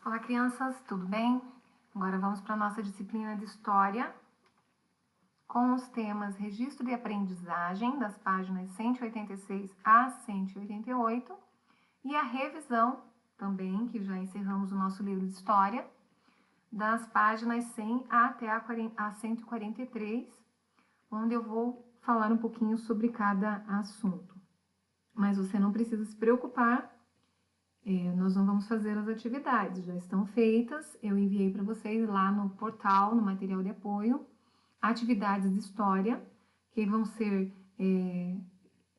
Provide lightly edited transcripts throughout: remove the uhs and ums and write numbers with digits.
Olá, crianças, tudo bem? Agora vamos para a nossa disciplina de História, com os temas Registro de Aprendizagem, das páginas 186 a 188, e a revisão, também, que já encerramos o nosso livro de História, das páginas 100 até a 143, onde eu vou falar um pouquinho sobre cada assunto. Mas você não precisa se preocupar, nós não vamos fazer as atividades, já estão feitas, eu enviei para vocês lá no portal, no material de apoio, atividades de história, que vão ser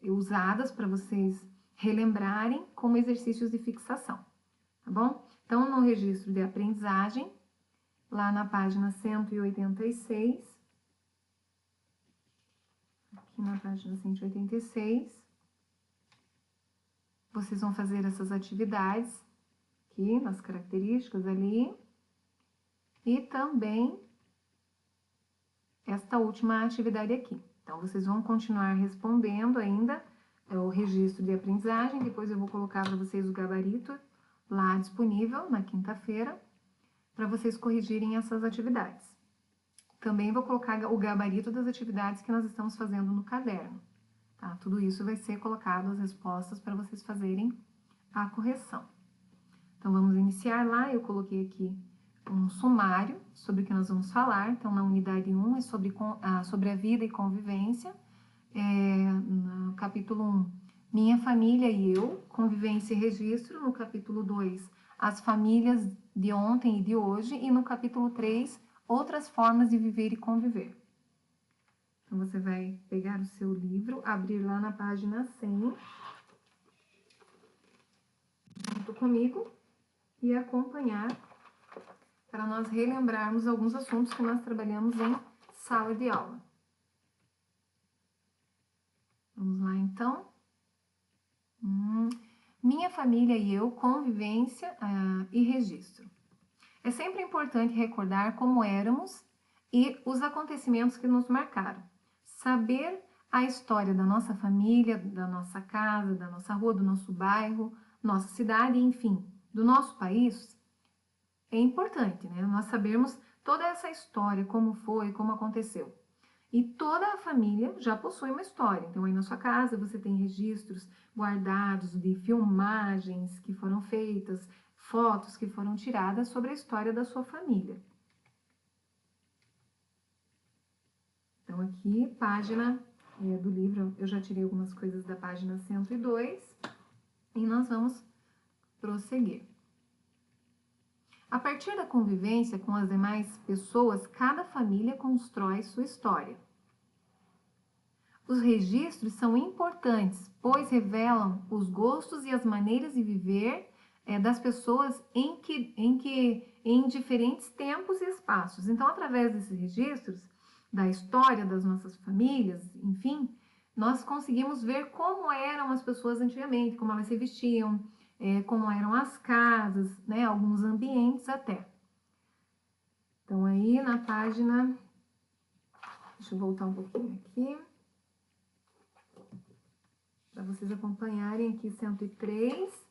usadas para vocês relembrarem como exercícios de fixação, tá bom? Então, no registro de aprendizagem, lá na página 186, aqui na página 186, vocês vão fazer essas atividades aqui, nas características ali, e também esta última atividade aqui. Então, vocês vão continuar respondendo ainda o registro de aprendizagem, depois eu vou colocar para vocês o gabarito lá disponível na quinta-feira, para vocês corrigirem essas atividades. Também vou colocar o gabarito das atividades que nós estamos fazendo no caderno. Tá? Tudo isso vai ser colocado as respostas para vocês fazerem a correção. Então, vamos iniciar lá, eu coloquei aqui um sumário sobre o que nós vamos falar. Então, na unidade 1 é sobre a vida e convivência. No capítulo 1, minha família e eu, convivência e registro. No capítulo 2, as famílias de ontem e de hoje. E no capítulo 3, outras formas de viver e conviver. Então, você vai pegar o seu livro, abrir lá na página 100, junto comigo, e acompanhar para nós relembrarmos alguns assuntos que nós trabalhamos em sala de aula. Vamos lá, então. Minha família e eu, convivência e registro. É sempre importante recordar como éramos e os acontecimentos que nos marcaram. Saber a história da nossa família, da nossa casa, da nossa rua, do nosso bairro, nossa cidade, enfim, do nosso país, é importante, né? Nós sabermos toda essa história, como foi, como aconteceu. E toda a família já possui uma história. Então, aí na sua casa você tem registros guardados de filmagens que foram feitas, fotos que foram tiradas sobre a história da sua família. Então, aqui, página do livro, eu já tirei algumas coisas da página 102 e nós vamos prosseguir. A partir da convivência com as demais pessoas, cada família constrói sua história. Os registros são importantes, pois revelam os gostos e as maneiras de viver das pessoas em diferentes tempos e espaços. Então, através desses registros, da história das nossas famílias, enfim, nós conseguimos ver como eram as pessoas antigamente, como elas se vestiam, como eram as casas, né, alguns ambientes até. Então, aí na página, deixa eu voltar um pouquinho aqui, para vocês acompanharem aqui 103,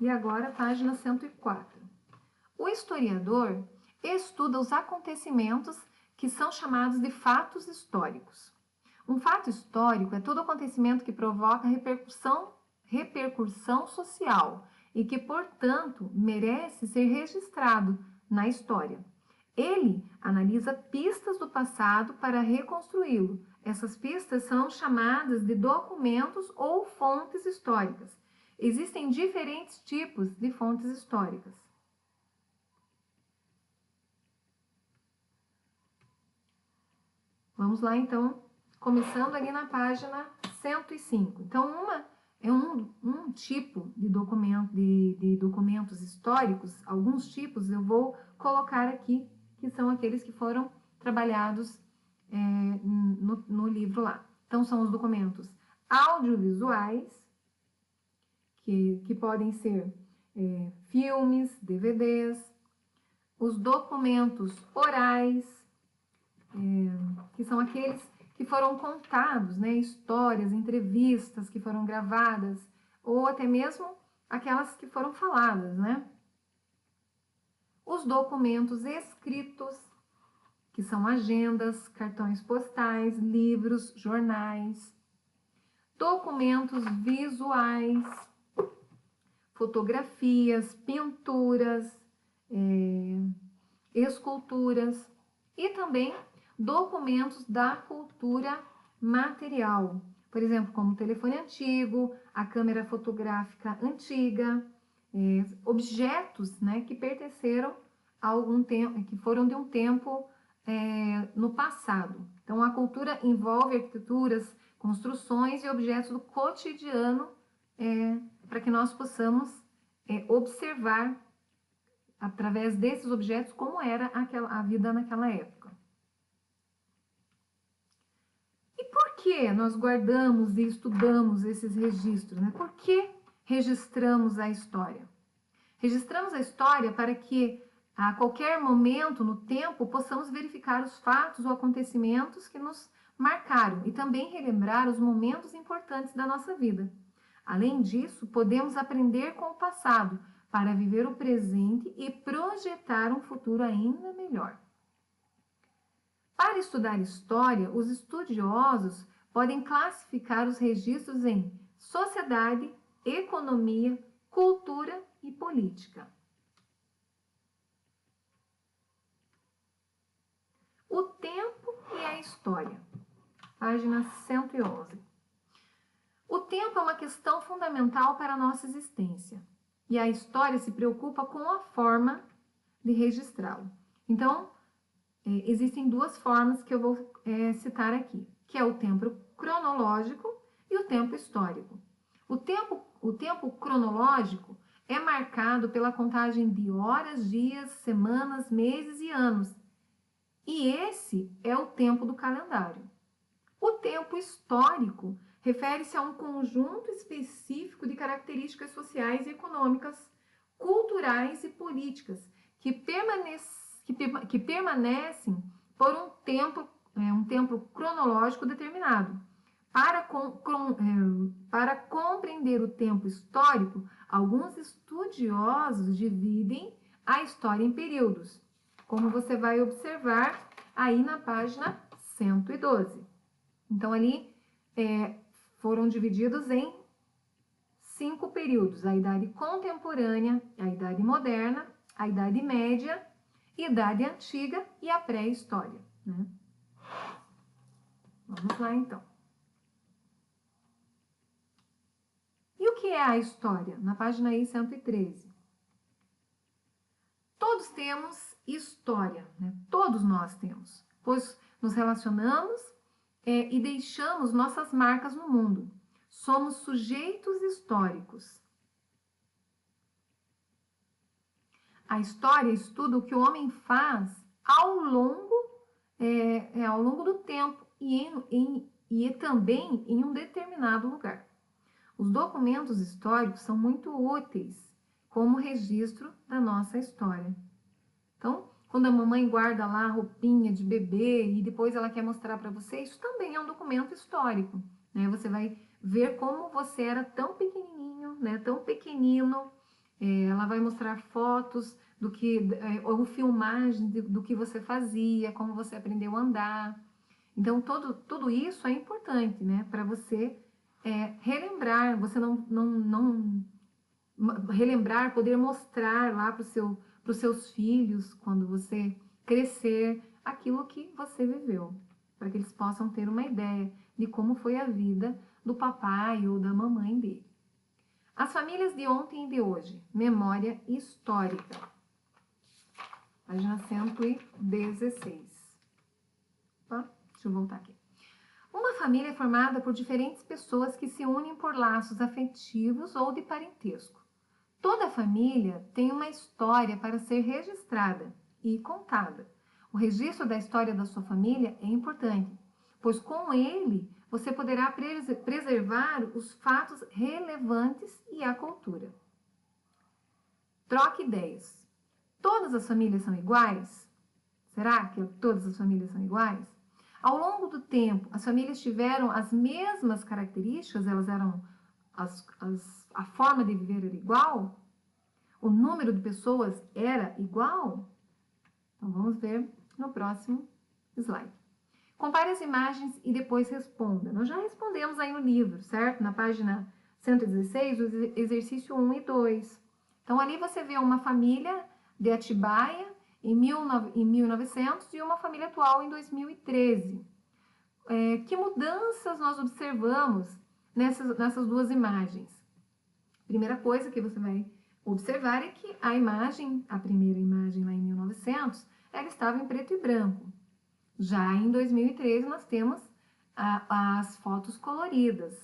e agora a página 104. O historiador estuda os acontecimentos que são chamados de fatos históricos. Um fato histórico é todo acontecimento que provoca repercussão social e que, portanto, merece ser registrado na história. Ele analisa pistas do passado para reconstruí-lo. Essas pistas são chamadas de documentos ou fontes históricas. Existem diferentes tipos de fontes históricas. Vamos lá, então, começando ali na página 105. Então, um tipo de documentos históricos, alguns tipos eu vou colocar aqui, que são aqueles que foram trabalhados no livro lá. Então, são os documentos audiovisuais, que podem ser filmes, DVDs, os documentos orais, que são aqueles que foram contados, né, histórias, entrevistas que foram gravadas, ou até mesmo aquelas que foram faladas, né? os documentos escritos, que são agendas, cartões postais, livros, jornais, documentos visuais, fotografias, pinturas, esculturas e também documentos da cultura material, por exemplo, como o telefone antigo, a câmera fotográfica antiga, objetos, né, que pertenceram a algum tempo, que foram de um tempo no passado. Então, a cultura envolve arquiteturas, construções e objetos do cotidiano para que nós possamos observar através desses objetos como era a vida naquela época. E por que nós guardamos e estudamos esses registros, né? Por que registramos a história? Registramos a história para que a qualquer momento no tempo possamos verificar os fatos ou acontecimentos que nos marcaram e também relembrar os momentos importantes da nossa vida. Além disso, podemos aprender com o passado para viver o presente e projetar um futuro ainda melhor. Para estudar história, os estudiosos podem classificar os registros em sociedade, economia, cultura e política. O tempo e a história. Página 111. O tempo é uma questão fundamental para a nossa existência e a história se preocupa com a forma de registrá-lo. Então, existem duas formas que eu vou citar aqui, que é o tempo cronológico e o tempo histórico. O tempo cronológico é marcado pela contagem de horas, dias, semanas, meses e anos. E esse é o tempo do calendário. O tempo histórico refere-se a um conjunto específico de características sociais e econômicas, culturais e políticas que permanecem por um tempo cronológico determinado. Para compreender o tempo histórico, alguns estudiosos dividem a história em períodos, como você vai observar aí na página 112. Então, ali foram divididos em 5 períodos: a Idade Contemporânea, a Idade Moderna, a Idade Média, Idade Antiga e a Pré-História, né? Vamos lá, então. E o que é a história? Na página aí 113. Todos temos história, né? Todos nós temos, pois nos relacionamos e deixamos nossas marcas no mundo. Somos sujeitos históricos. A história estuda o que o homem faz ao longo do tempo e também em um determinado lugar. Os documentos históricos são muito úteis como registro da nossa história. Então, quando a mamãe guarda lá a roupinha de bebê e depois ela quer mostrar para você, isso também é um documento histórico, né? Você vai ver como você era tão pequenininho, né? Tão pequenino. Ela vai mostrar fotos ou filmagens do que você fazia, como você aprendeu a andar. Então, tudo isso é importante, né? Para você relembrar, você não relembrar, poder mostrar lá para os seus filhos, quando você crescer, aquilo que você viveu, para que eles possam ter uma ideia de como foi a vida do papai ou da mamãe dele. As famílias de ontem e de hoje, memória histórica. Página 116. Opa, deixa eu voltar aqui. Uma família é formada por diferentes pessoas que se unem por laços afetivos ou de parentesco. Toda família tem uma história para ser registrada e contada. O registro da história da sua família é importante, pois com ele você poderá preservar os fatos relevantes e a cultura. Troque ideias. Todas as famílias são iguais? Será que todas as famílias são iguais? Ao longo do tempo, as famílias tiveram as mesmas características? Elas eram a forma de viver era igual? O número de pessoas era igual? Então, vamos ver no próximo slide. Compare as imagens e depois responda. Nós já respondemos aí no livro, certo? Na página 116, o exercício 1 e 2. Então, ali você vê uma família de Atibaia em 1900 e uma família atual em 2013. Que mudanças nós observamos nessas duas imagens? Primeira coisa que você vai observar é que a primeira imagem lá em 1900, ela estava em preto e branco. Já em 2013, nós temos as fotos coloridas.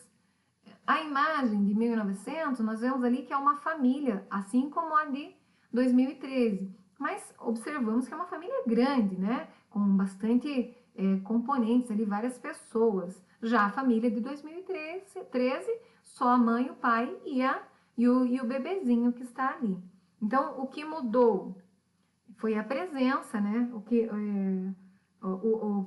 A imagem de 1900, nós vemos ali que é uma família, assim como a de 2013. Mas observamos que é uma família grande, né? Com bastante componentes ali, várias pessoas. Já a família de 2013, só a mãe, o pai e o bebezinho que está ali. Então, o que mudou foi a presença, né?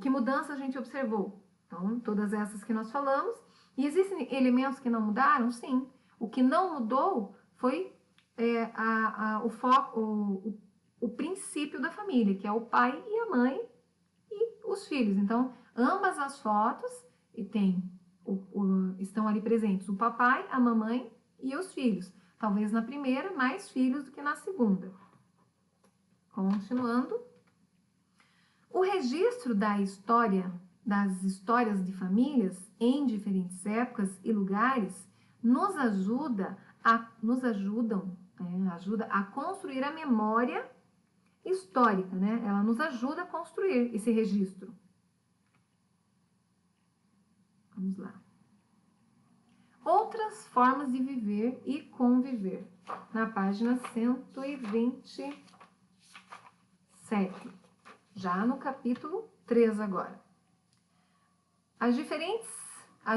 Que mudança a gente observou? Então, todas essas que nós falamos. E existem elementos que não mudaram? Sim. O que não mudou foi o foco, o princípio da família, que é o pai e a mãe e os filhos. Então, ambas as fotos estão ali presentes o papai, a mamãe e os filhos. Talvez na primeira, mais filhos do que na segunda. Continuando. O registro das histórias de famílias em diferentes épocas e lugares ajuda a construir a memória histórica, né? Ela nos ajuda a construir esse registro. Vamos lá. Outras formas de viver e conviver. Na página 127. Já no capítulo 3 agora. As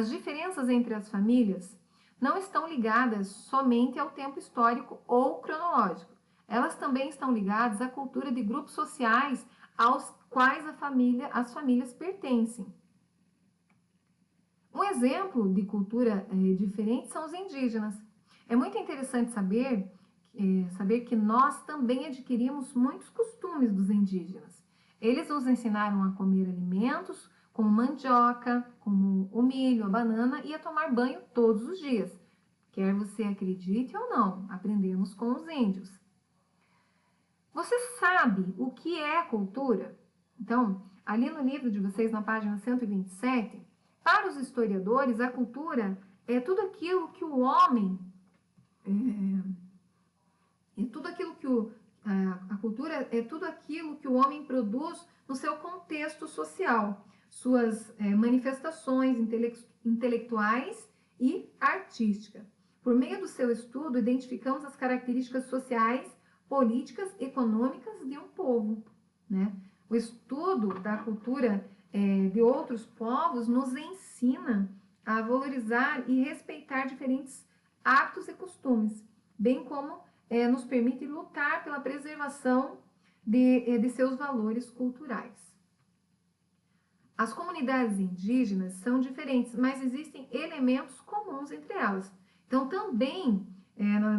diferenças entre as famílias não estão ligadas somente ao tempo histórico ou cronológico. Elas também estão ligadas à cultura de grupos sociais aos quais as famílias pertencem. Um exemplo de cultura diferente são os indígenas. É muito interessante saber que nós também adquirimos muitos costumes dos indígenas. Eles nos ensinaram a comer alimentos como mandioca, como o milho, a banana e a tomar banho todos os dias. Quer você acredite ou não, aprendemos com os índios. Você sabe o que é cultura? Então, ali no livro de vocês, na página 127, para os historiadores, a cultura é tudo aquilo que o homem... A cultura é tudo aquilo que o homem produz no seu contexto social, suas manifestações intelectuais e artísticas. Por meio do seu estudo, identificamos as características sociais, políticas, econômicas de um povo, né? O estudo da cultura de outros povos nos ensina a valorizar e respeitar diferentes hábitos e costumes, bem como nos permite lutar pela preservação de seus valores culturais. As comunidades indígenas são diferentes, mas existem elementos comuns entre elas. Então, também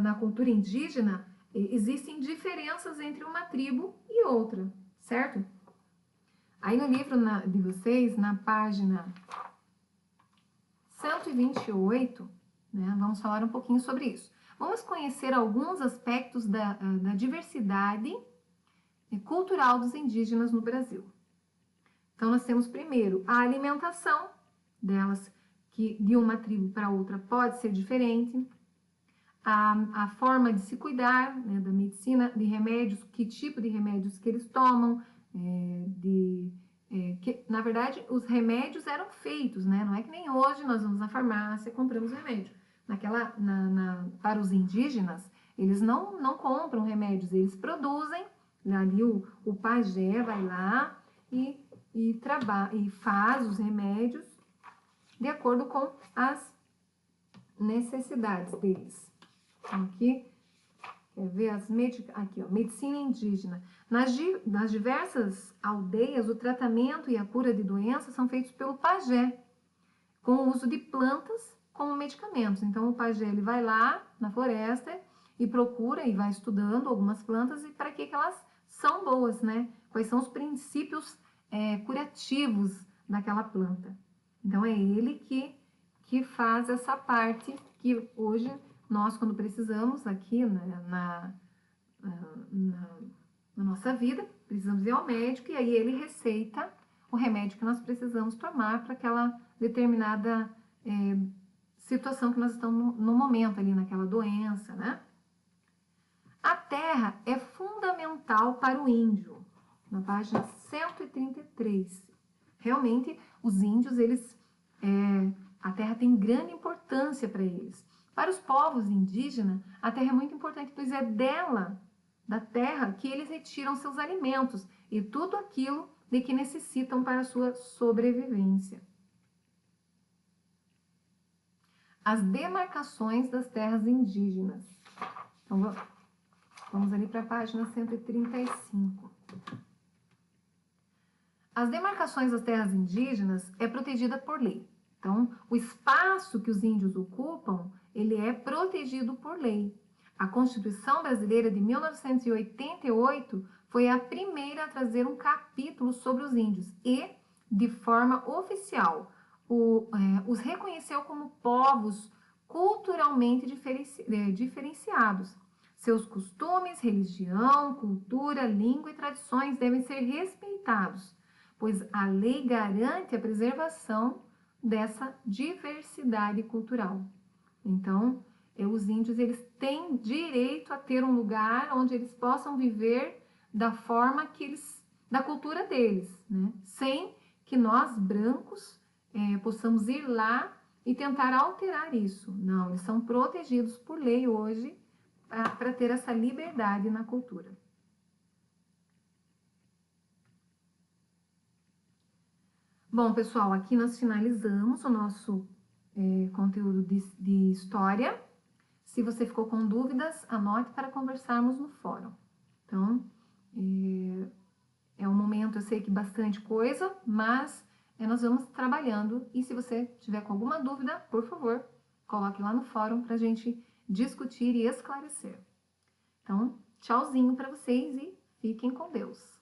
na cultura indígena existem diferenças entre uma tribo e outra, certo? Aí no livro de vocês, na página 128, né, vamos falar um pouquinho sobre isso. Vamos conhecer alguns aspectos da diversidade cultural dos indígenas no Brasil. Então, nós temos primeiro a alimentação delas, que de uma tribo para outra pode ser diferente. A forma de se cuidar, né, da medicina, de remédios, que tipo de remédios que eles tomam, na verdade, os remédios eram feitos, né? Não é que nem hoje nós vamos na farmácia e compramos remédio. Para os indígenas, eles não compram remédios, eles produzem, ali o pajé vai lá e faz os remédios de acordo com as necessidades deles. Então, aqui, quer ver aqui, ó, medicina indígena. Nas diversas aldeias, o tratamento e a cura de doenças são feitos pelo pajé, com o uso de plantas como medicamentos. Então, o pajé ele vai lá na floresta e procura e vai estudando algumas plantas e para que elas são boas, né? Quais são os princípios curativos daquela planta. Então, é ele que faz essa parte que hoje nós, quando precisamos aqui na nossa vida, precisamos ir ao médico e aí ele receita o remédio que nós precisamos tomar para aquela determinada situação que nós estamos no momento ali, naquela doença, né? A terra é fundamental para o índio, na página 133. Realmente, os índios, a terra tem grande importância para eles. Para os povos indígenas, a terra é muito importante, pois é da terra, que eles retiram seus alimentos e tudo aquilo de que necessitam para a sua sobrevivência. As demarcações das terras indígenas. Então, vamos ali para a página 135. As demarcações das terras indígenas é protegida por lei. Então, o espaço que os índios ocupam, ele é protegido por lei. A Constituição Brasileira de 1988 foi a primeira a trazer um capítulo sobre os índios e, de forma oficial, os reconheceu como povos culturalmente diferenciados. Seus costumes, religião, cultura, língua e tradições devem ser respeitados, pois a lei garante a preservação dessa diversidade cultural. Então, os índios, eles têm direito a ter um lugar onde eles possam viver da forma da cultura deles, né? Sem que nós, brancos, possamos ir lá e tentar alterar isso. Não, eles são protegidos por lei hoje para ter essa liberdade na cultura. Bom, pessoal, aqui nós finalizamos o nosso conteúdo de história. Se você ficou com dúvidas, anote para conversarmos no fórum. Então, é um momento, eu sei que bastante coisa, mas nós vamos trabalhando. E se você tiver com alguma dúvida, por favor, coloque lá no fórum para a gente discutir e esclarecer. Então, tchauzinho para vocês e fiquem com Deus.